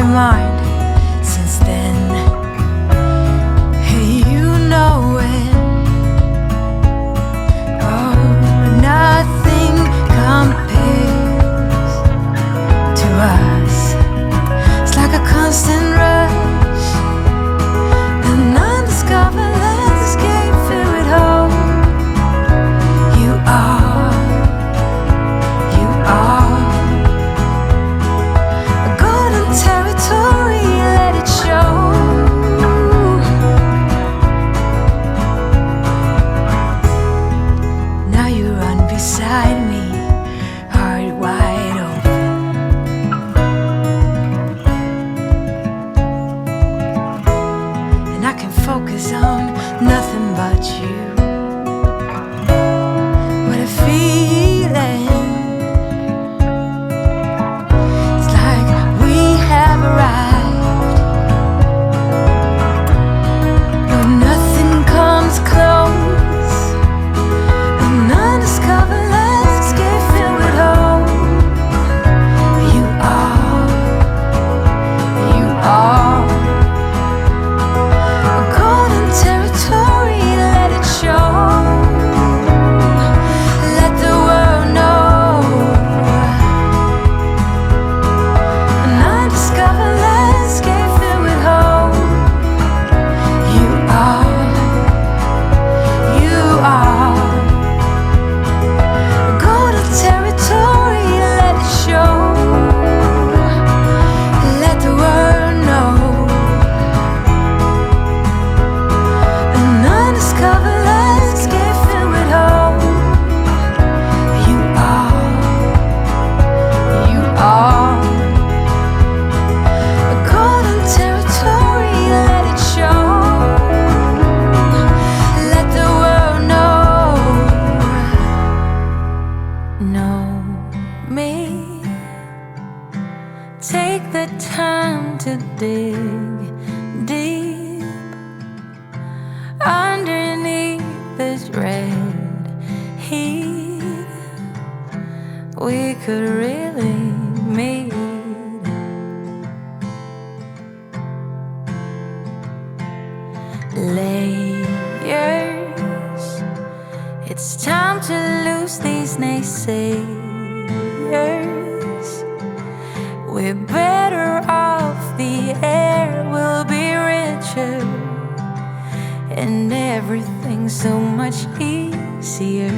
mind since then. Hey, you know it. Oh, nothing compares to us. It's like a constant rush, an undiscovered landscape filled with hope. You are a golden territory, let it show. Now you run beside me, heart wide open, and I can focus on nothing but you. What a feeling. It's like we have arrived, but nothing comes close. An undiscovered landscape filled with hope. You are a golden territory, let it show. Let the world know. An undiscovered landscape filled with hope. You are a golden territory, let it show. Let the world know. An undiscovered landscape filled with hope. You are a golden territory, let it show. Let the world know. Know me. Take the time to dig deep underneath this red heat. We could really meet. Layers. It's time to lose these naysayers. We're better off, the air will be richer, and everything's so much easier.